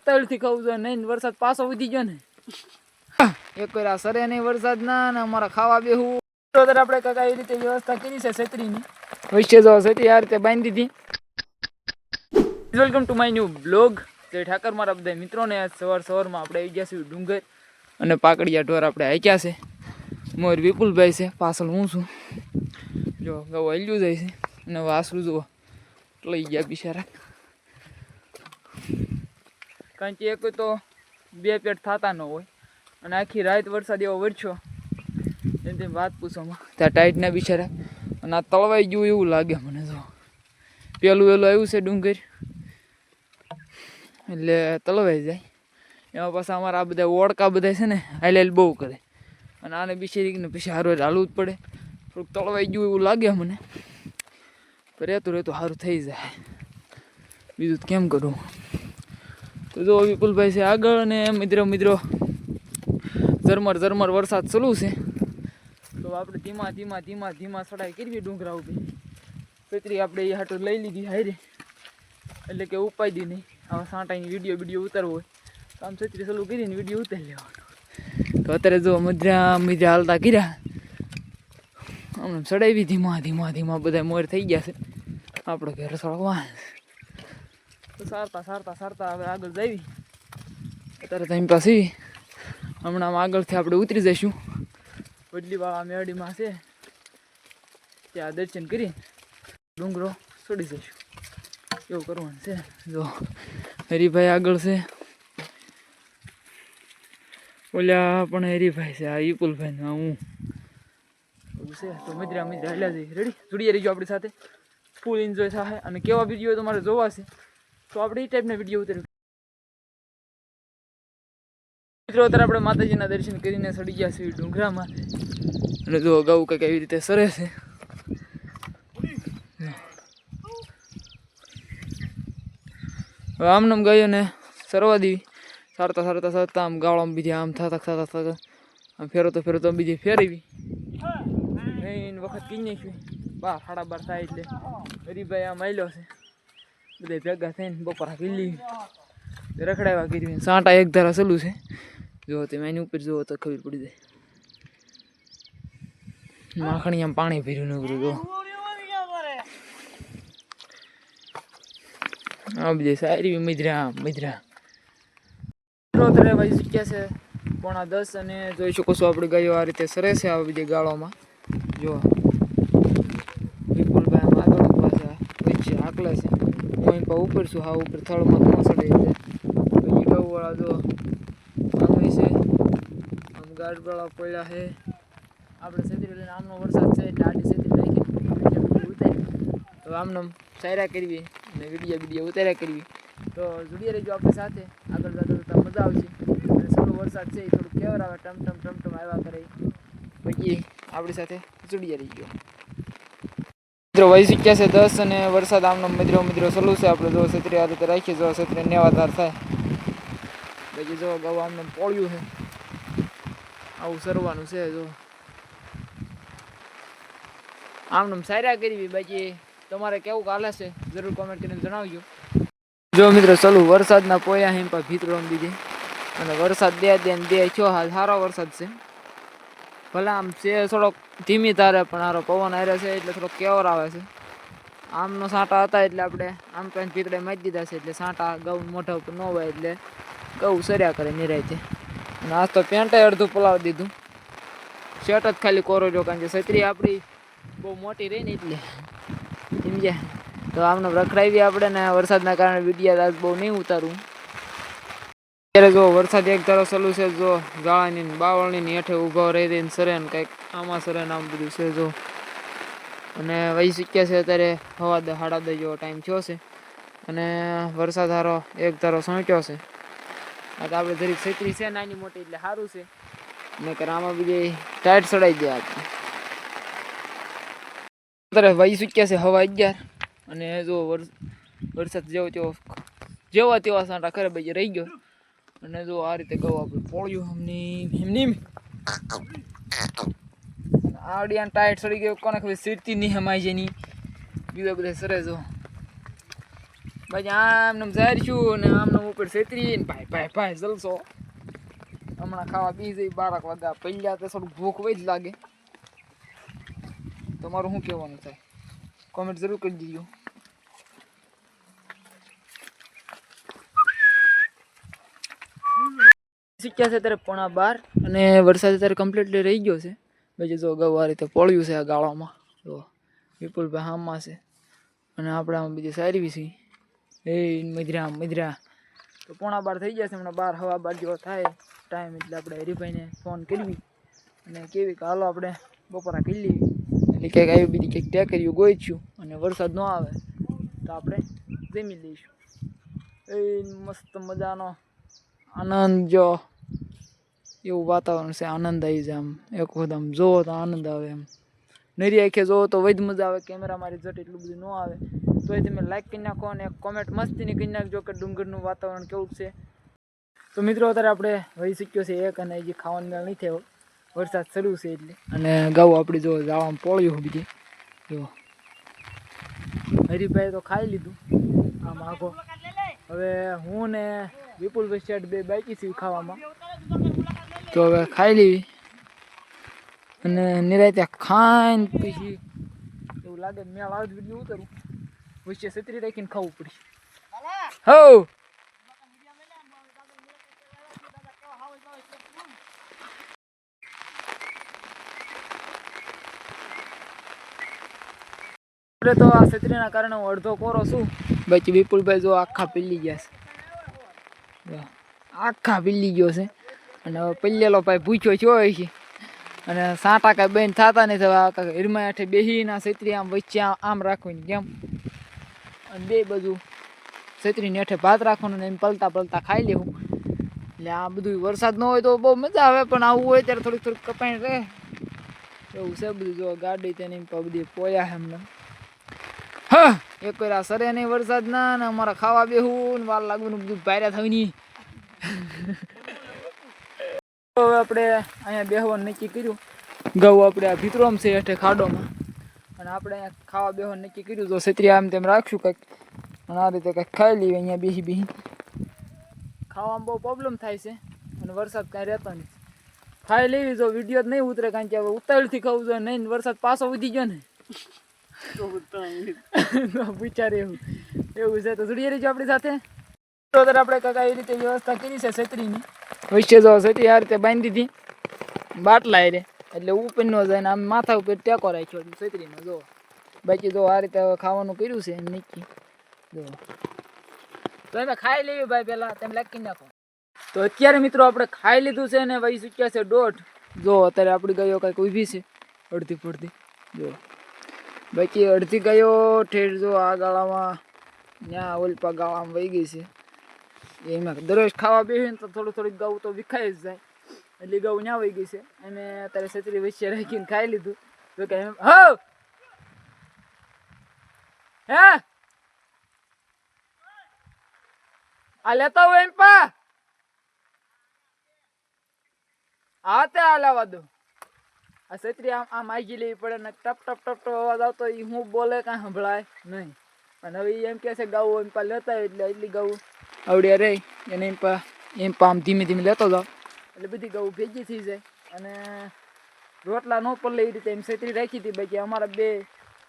તળથી ખાવું જોઈએ નહીં. વરસાદ પાછો વધી ગયો ને એક વાર આ સરે નહીં વરસાદ ના ને અમારા ખાવા બેહું. આપણે કઈ રીતે વ્યવસ્થા કરી છે છત્રીની વચ્ચે જો છત્રી આ રીતે બાંધી દીધી. Welcome to my new blog. જય ઠાકર મારા બધા મિત્રોને. આજ સવારમાં આપણે આવી ગયા છીએ ડુંગર અને પાકડિયા ઢોર આપણે હાક્યા છે. મોર વિપુલભાઈ છે, પાછળ હું છું. જો ગૌ હલ્યું જાય છે અને વાસરું જુઓ લઈ ગયા બિચારા. કારણ કે એક તો બે પેટ થતા ન હોય અને આખી રાત વરસાદ એવો વરસ્યો એમ વાત પૂછવામાં ત્યાં ટાઈટના બિચારા. અને આ તળવાઈ ગયું એવું લાગે મને. જો પેલું આવ્યું છે ડુંગર એટલે તળવાઈ જાય. એમાં પાછા અમારા આ બધા ઓળકા બધા છે ને હાલ બહુ કરે અને આને બિચારીને પછી હારું હાલવું જ પડે. થોડુંક તળવાઈ ગયું એવું લાગે મને. રહેતું સારું થઈ જાય. બીજું કેમ કરું. તો જો વિપુલભાઈ છે આગળ અને મિત્રો ઝરમર વરસાદ ચાલુ છે. તો આપણે ધીમા ચડાઈ કરવી ડુંગરા ઉપર. છત્રી આપણે એ હાટું લઈ લીધી હારે એટલે કે ઉપાડી નહીં. આવા સાંટાની વિડીયો ઉતારવો હોય તો આમ છત્રી ચાલુ કરીને વિડીયો ઉતારી લેવાનો. તો અત્યારે જો મધ્યા હાલતા કર્યા આમ ચડાવી ધીમા બધા મોર થઈ ગયા છે. આપણે ઘરે સળગવા તો સારતા હવે આગળ જઈએ. અત્યારે ટાઈમ પાસ હમણાં આમ આગળથી આપણે ઉતરી જઈશું. વડલીવાળા મેળીમાં છે ત્યાં દર્શન કરી ડુંગરો ચડી જઈશું. એવું કરવાનું છે. જો હરિભાઈ આગળ છે, ઓલા પણ હરિભાઈ છે, આ વિપુલભાઈ ને હું છે. તો મજરા હાલ્યા જઈએ. રેડી જોડીએ રહીજો આપણી સાથે. ફૂલ એન્જોય થાય. અને કેવા વિડીયો તમારે જોવા છે તો આપણે એ ટાઈપના વિડીયો ઉતારીએ. મિત્રો અત્યારે આપણે માતાજીના દર્શન કરીને ચડી ગયા છીએ ડુંગરામાં. અને જો અગાઉ કંઈક એવી રીતે સરે છે. હવે આમનામ ગયો ને સરવા દેવી. સારતા આમ ગાળામાં બીજી આમ થતા આમ ફેરવતો બીજી ફેરવી નહીં વખત કઈ નાખ્યું. 12:30 થાય એટલે હરીભાઈ આમ આવેલો છે. બધા ભેગા થઈને બપોરા પીલી રખડાવ્યા કરી. સાંટા એક ધારા ચાલુ છે. જો તમે એની ઉપર જુઓ તો ખબર પડી જાય. માખણી આમ પાણી ભર્યું ન કરું. જો આ બધી સારી મજરા ભાઈ શીખ્યા છે 9:30 અને જોઈ શકો છો આપણે ગાયો આ રીતે સરે છે આ બધી ગાળોમાં. જો વિપુલભાઈ આમ આગળ પાછા વચ્ચે આકલે છે. હું અહીં પા ઉપર છું. હા ઉપર થળમાં ન ચડે એટલે પછી ગૌવાળા જો આમ છે. આમ ગાડવાળા પડ્યા છે. આપણે છત્રી લઈને આમનો વરસાદ છે એટલે આડી છત્રી નાખી ઉતારી તો આમને સાયરા કરવી અને વિડીયો ઉતાર્યા કરવી. તો જોડી રહેજો આપણી સાથે. આગળ જતા મજા આવશે. અને સારો વરસાદ છે એ થોડુંક કેવર આવે ટમ આવ્યા કરે પછી આપણી સાથે જોડી રહીજો. મિત્રો વહી શીખ્યા છે 10 અને વરસાદ આમનો મિત્રો ચાલુ છે. આપણે જો છત્રી આ રીતે રાખીએ. જો છત્રી નેવાધાર થાય પછી જો ગૌ આમને પોળ્યું છે. આવું સરવાનું છે. જો આમને સાયરા કરવી. બાકી તમારે કેવું હાલે છે જરૂર કોમેન્ટ કરીને જણાવજો. જો મિત્રો ચાલુ વરસાદના પોયા હિમ પર ભીતરો દીધી અને વરસાદ બે થયો. હાલ સારો વરસાદ છે. ભલે આમ છે થોડોક ધીમી તારે પણ સારો પવન હારે છે એટલે થોડોક કેવર આવે છે. આમનો સાંટા હતા એટલે આપણે આમ કઈ ભીતડે મારી દીધા છે એટલે સાંટા ગૌ મોઢા ઉપર ન હોય એટલે ગૌ સર્યા કરે નિરાયતે. અને આજ તો પેન્ટે અડધું પલાવી દીધું. શર્ટ જ ખાલી કોરો જો કારણ કે છત્રી આપણી બહુ મોટી રહી ને એટલે સમજ્યા. તો આમને રખડાવી આપણે ને વરસાદના કારણે વિડીયો આજ બહુ નહીં ઉતારું. અત્યારે જો વરસાદ એક ધારો ચાલુ છે. જો ગાળાની બાવળની હેઠે ઊભો રહીને સરે ને કંઈક આમાં સરે ને આમ બધું છે. જો અને વહી શીખ્યા છે અત્યારે 10:30 જેવો ટાઈમ થયો છે અને વરસાદ હારો એક ધારો સોંટ્યો છે. આ તો આપણે જરીક છત્રી છે નાની મોટી એટલે સારું છે. નકર આમાં બીજી ટાઈટ ચડાઈ દે આપણે. અત્યારે વહી શીખ્યા છે 11:30 અને જો વરસાદ જેવો તેવા સાંટા ખરે ભાઈ રહી ગયો. અને જો આ રીતે ગૌ આપણે પોળ્યું એમની આડિયાન ટાઈટ ચડી ગયો. કોને ખબર સીરતી નહીં હમાય જેની બીજા બધા સરે. જો પછી આમને જારશું ને આમને ઉપર છેતરી ને ભાઈ જલસો. હમણાં ખાવા બી જઈ 12 વાગ્યા પહેલા તો થોડું ભૂખ વઈ જ લાગે. તમારું શું કહેવાનું થાય કોમેન્ટ જરૂર કરી દીજો. શીખ્યા છે ત્યારે 11:30 અને વરસાદ અત્યારે કમ્પ્લીટલી રહી ગયો છે. પછી જો ગૌ આ રીતે પોળ્યું છે આ ગાળામાં. જો વિપુલભાઈ હામમાં છે અને આપણે આમાં બીજી સારી બી છે. મધરા તો 11:30 થઈ ગયા છે. હમણાં 12 સવા 12 જેવો થાય ટાઈમ. એટલે આપણે હરીભાઈને ફોન કરવી અને કેવી કે હાલો આપણે બપોરા કરી લેવી. એટલે કંઈક આવી બીજી કંઈક ટેકરીઓ ગોઈશું અને વરસાદ ન આવે તો આપણે જમી લઈશું. મસ્ત મજાનો આનંદ જો એવું વાતાવરણ છે. આનંદ આવી જાય આમ એક વખત આમ જોવો તો આનંદ આવે એમ. નરી આંખે જોવો તો વધ મજા આવે. કેમેરા મારી જટ એટલું બધું ન આવે તોય તમે લાઈક કરી નાખો અને કોમેન્ટ મસ્તીની કરી નાખજો કે ડુંગરનું વાતાવરણ કેવું છે. તો મિત્રો અત્યારે આપણે વહી શીખ્યો છે એક અને હજી ખાવાનું મેળ નહીં થયો. વરસાદ શરૂ છે એટલે. અને ગાઉ આપણી જો જાવામાં પોળ્યું બીજી જો હરીભાઈ તો ખાઈ લીધું આમ આખો. હવે હું ને વિપુલભાઈ શેઠ બે બાકી છે ખાવામાં. તો હવે ખાઈ લેવી અને નિરાતે ખાઈને પછી એવું લાગે મેળ આવે વિડીયો ઉતરું વચ્ચે છત્રી રાખીને ખાવું પડશે. હો તો આ છત્રીના કારણે હું અડધો કોરો છું. બાકી વિપુલભાઈ જો આખા પીલી ગયા છે. આખા પીલી ગયો છે અને હવે પલ્લેલો ભાઈ ભૂખ્યો થયો હોય છે અને સાંટા કાંઈ બેન થતા નથી. હવે હિરમા હેઠે બેહીના છત્રી આમ વચ્ચે આમ રાખવાની કેમ અને બે બાજુ છત્રીની હેઠે ભાત રાખવાનું ને એમ પલતા પલતા ખાઈ લેવું. એટલે આ બધું વરસાદ ન હોય તો બહુ મજા આવે પણ આવું હોય ત્યારે થોડીક કપાઈ રહે એવું છે બધું. જો ગાડી તેની બધી પોયા છે એમને. હા એક વાર આ સરે નહીં વરસાદ ના ને અમારા ખાવા બેહું ને વાર લાગવાનું બધું ભાર્યા થવાની. હવે આપણે અહીંયા બેહવાનું નક્કી કર્યું. ઘઉં આપણે આ ભીતરોમ છે હેઠે ખાડોમાં અને આપણે અહીંયા ખાવા બેહવાનું નક્કી કર્યું. તો છત્રી આમ તેમ રાખશું કંઈક અને આ રીતે કંઈક ખાઈ લઈએ અહીંયા બેસી ખાવામાં બહુ પ્રોબ્લેમ થાય છે અને વરસાદ કાંઈ રહેતો નથી. ખાઈ લેવી જો વિડીયો જ નહીં ઉતરે કારણ કે હવે ઉતાવળથી ખાવું જોઈએ નહીં. વરસાદ પાછો ઉધી ગયો ને વિચારે એવું છે. તો જોડી રહીજો આપણી સાથે. તો આપણે કાંઈક આવી રીતે વ્યવસ્થા કરી છે છત્રીની. વચ્ચે જો છત્રી આ રીતે બાંધી દીધી બાટલા રે એટલે ઉપર ન જાય ને આમ માથા ઉપર ટેકો રાખ્યો છત્રીનો. જો બાકી જો આ રીતે ખાવાનું કર્યું છે નક્કી. જો તો એમ ખાઈ લેવી ભાઈ પહેલાં તમે લાગી નાખો. તો અત્યારે મિત્રો આપણે ખાઈ લીધું છે ને વહી ચૂક્યા છે 1:30. જો અત્યારે આપણી ગાયો કંઈક ઊભી છે અડધી પડતી. જો બાકી અડધી ગાયો ઠેર જો આ ગાળામાં ત્યાં ઓલપા ગાળામાં વહી ગઈ છે. એમાં દરરોજ ખાવા બેસીએ ને તો થોડીક ગાઉ તો વિખાઈ જ જાય એટલે ગાઉ ત્યાં વહી ગઈ છે. અને અત્યારે છત્રી વચ્ચે રાખીને ખાઈ લીધું. તો કે હો હે આ લેતા હોય એમ પા હા તે આ લાવવા દો. આ છત્રી આમ આગી લેવી પડે ને ટપ ટપ ટપ ટપ અવાજ આવતો એ હું બોલે કાંઈ સંભળાય નહીં. અને હવે એમ કહે છે ગાઉ એમ પા લેતા એટલે એટલી ગાઉ આવડ્યા રહી એને એમ પા આમ ધીમે ધીમે લેતો જાવ એટલે બધી ગાઉ ભેગી થઈ જાય. અને રોટલા ન પલે એ રીતે એમ છત્રી રાખી હતી. બાકી અમારા બે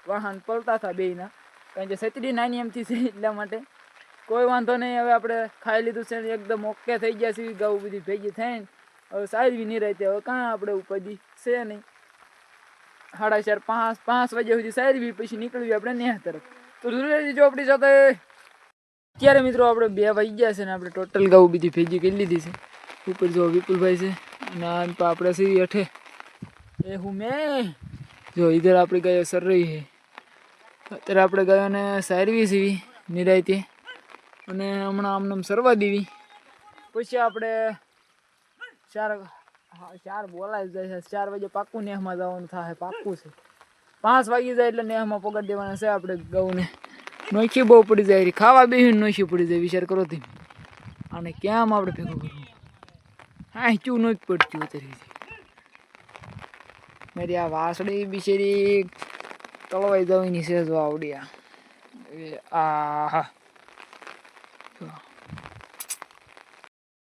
વાહન પલતા હતા બેયના કારણ કે છત્રી નાની એમથી છે એટલા માટે કોઈ વાંધો નહીં. હવે આપણે ખાઈ લીધું છે એકદમ ઓકે થઈ ગયા છે. ગાઉ બધી ભેગી થઈને હવે સારી નહીં રહેતી. હવે કાં આપણે ઉપાધિ છે નહીં. 4:30 5 વાગ્યા સુધી સારી પછી નીકળવી આપણે નેહ તરફ. તો જરૂર જો આપણી સાથે. અત્યારે મિત્રો આપણે 2 વાગી ગયા છે ને આપણે ટોટલ ગાઉ બધી ભેગી કરી લીધી છે. ઉપર જો વિપુલભાઈ છે અને આપણે સીધી હેઠે એ હું મેં જો ઇધર આપણી ગાયો સર રહી છે. અત્યારે આપણે ગાયોને સારવી સીવી નિરાયતી અને હમણાં આમને સરવા દેવી પછી આપણે 4 બોલાય જાય છે. 4 વાગે પાક્કું નેહમાં જવાનું થાય. પાક્કું છે 5 વાગી જાય એટલે નેહમાં પગાર દેવાના છે આપણે ગાઉને. નોખી બહુ પડી જાય ખાવા બેસીને નોખી પડી જાય. વિચાર કરો તમે આને કેમ આપણે ભેગું કરવું. હા ચું નથી પડતું અત્યારે મારી આ વાસળી બિચારી તળવાઈ જવાની છે. જો આવડી આ હા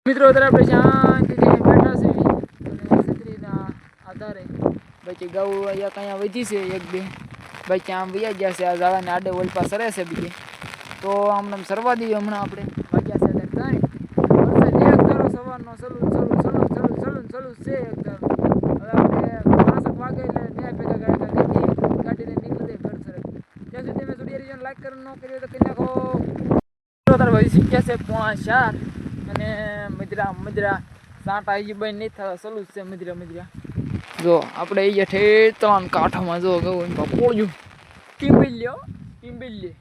મિત્રો અત્યારે આપણે શાંતિથી બેઠા છીએ અને છત્રીના આધારે પછી ગૌ અહીંયા કયા વધી છે એક બે પછી આમ વૈયા ગયા છે આ ઝાડાને આડે ઓલપા સરે છે બીજે તો આમ સરવા દઈએ હમણાં આપણે વાગ્યા છે ત્યારે કાંઈ એક ધારો સવારનો સલું છે એક ધારો હવે આપણે 5 વાગે એટલે ત્યાં ભેગા ગાડીને નીકળી જાય ઘર સરે ત્યાં સુધી મેં સ્ટુડિયો લાઈક કરી ન કર્યો તો કરી નાખો. અત્યારે ભાઈ શીખ્યા છે 3:45 અને મજરા સાંટા હજી બંધ નહીં થતા સલું છે મજરા જો આપણે એ ઠેઠ 3 કાંઠામાં જો ગયું પોળ્યું ટીમ્બિલ્લી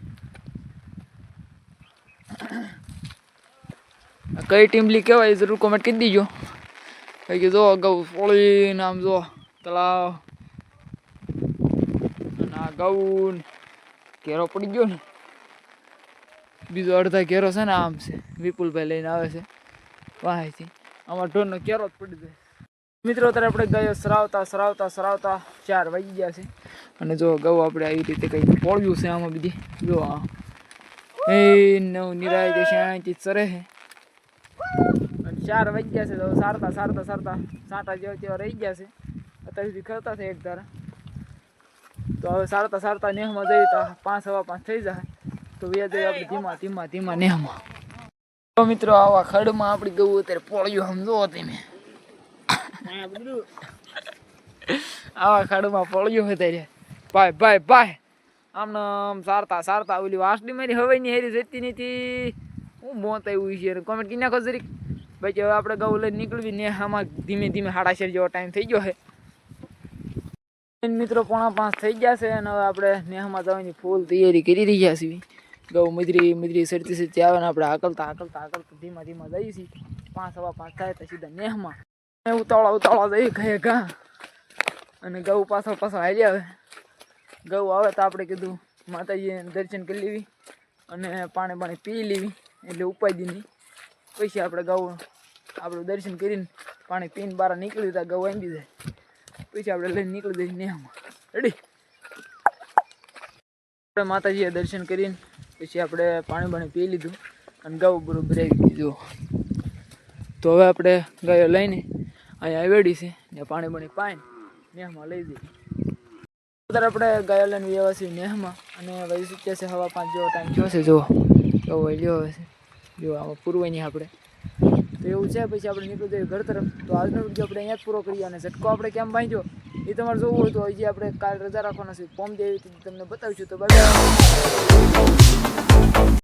કઈ ટીમ્બલી કહેવાય જરૂર કોમેન્ટ કરી દીજો. કઈ કે જો ગૌ પોળીને આમ જો તળાવ અને આ ગૌ ઘેરો પડી ગયો ને બીજો અડધા ઘેરો છે ને આમ છે વિપુલભાઈ લઈને આવે છે વાંથી આમાં ઢોરનો કેરો જ પડી જાય. મિત્રો અત્યારે આપણે ગયો સરાવતા 4 વાગી ગયા છે અને જો ગૌ આપણે આવી રીતે કંઈક પોળ્યું છે આમાં બીજી જો આ એ નવ નિરાય છે શાંતિ સરે છે અને 4 વાગી ગયા છે તો સારતા સાંટા જેવા રહી ગયા છે અત્યાર સુધી કરતા છે એક ધારા તો હવે સારતા નેહમાં જઈએ તો 5:15 થઈ જાય તો વ્યાજ આપણે ધીમા નેહમાં. તો મિત્રો આવા ખડમાં આપણી ગૌ અત્યારે પોળ્યું સમજો તમે આવા ખાડમાં પડ્યો હોય ત્યારે ભાઈ આમ સારતા ઓલી વાસડી મારી હવે ની હેરી જતી નથી હું મોત આવ્યું છે કોમેન્ટ કરી નાખો જરીક ભાઈ હવે આપણે ગૌ લઈને નીકળવી ને આમાં ધીમે 7:30 જેવો ટાઈમ થઈ ગયો છે મિત્રો 4:45 થઈ ગયા છે અને હવે આપણે નેહમાં જવાની ફૂલ તૈયારી કરી રહ્યા છીએ. ગૌ મજરી સરતી આવે ને આપણે હાકલતા ધીમા જઈએ છીએ 5:15 થાય તો સીધા નેહમાં ઉતાવળા જઈએ ઘે ઘા અને ગૌ પાછળ હાલી આવે ગૌ આવે તો આપણે કીધું માતાજીને દર્શન કરી લેવી અને પાણી પી લેવી એટલે ઉપાધી નહીં પછી આપણે ગૌ આપણું દર્શન કરીને પાણી પીને બહાર નીકળી ત્યાં ગૌ આંબી જાય પછી આપણે લઈને નીકળી જઈએ નેહમાં રેડી. આપણે માતાજીએ દર્શન કરીને પછી આપણે પાણી પી લીધું અને ગૌ બરોબર આવી ગઈ જો તો હવે આપણે ગાયો લઈને અહીંયા આવેડી છે ને પાણી પાઈને નેહમાં લઈ જઈએ. અત્યારે આપણે ગાયો લઈને વ્યવસ્થિત છીએ નેહમાં અને વહી શીખ્યા છે 5:30 જેવો ટાઈમ થયો છે જો ગૌ લ્યો હવે છે જો આમાં પૂરવાની આપણે તો એવું છે પછી આપણે નીકળી જઈએ ઘર તરફ. તો આજનો વિડીયો આપણે અહીંયા જ પૂરો કરીએ અને ઝટકો આપણે કેમ બાંધ્યો એ તમારે જોવું હોય તો હજી આપણે કાલ રજા રાખવાના છે ફોર્મ દેવી તમને બતાવીશું. તો બાય.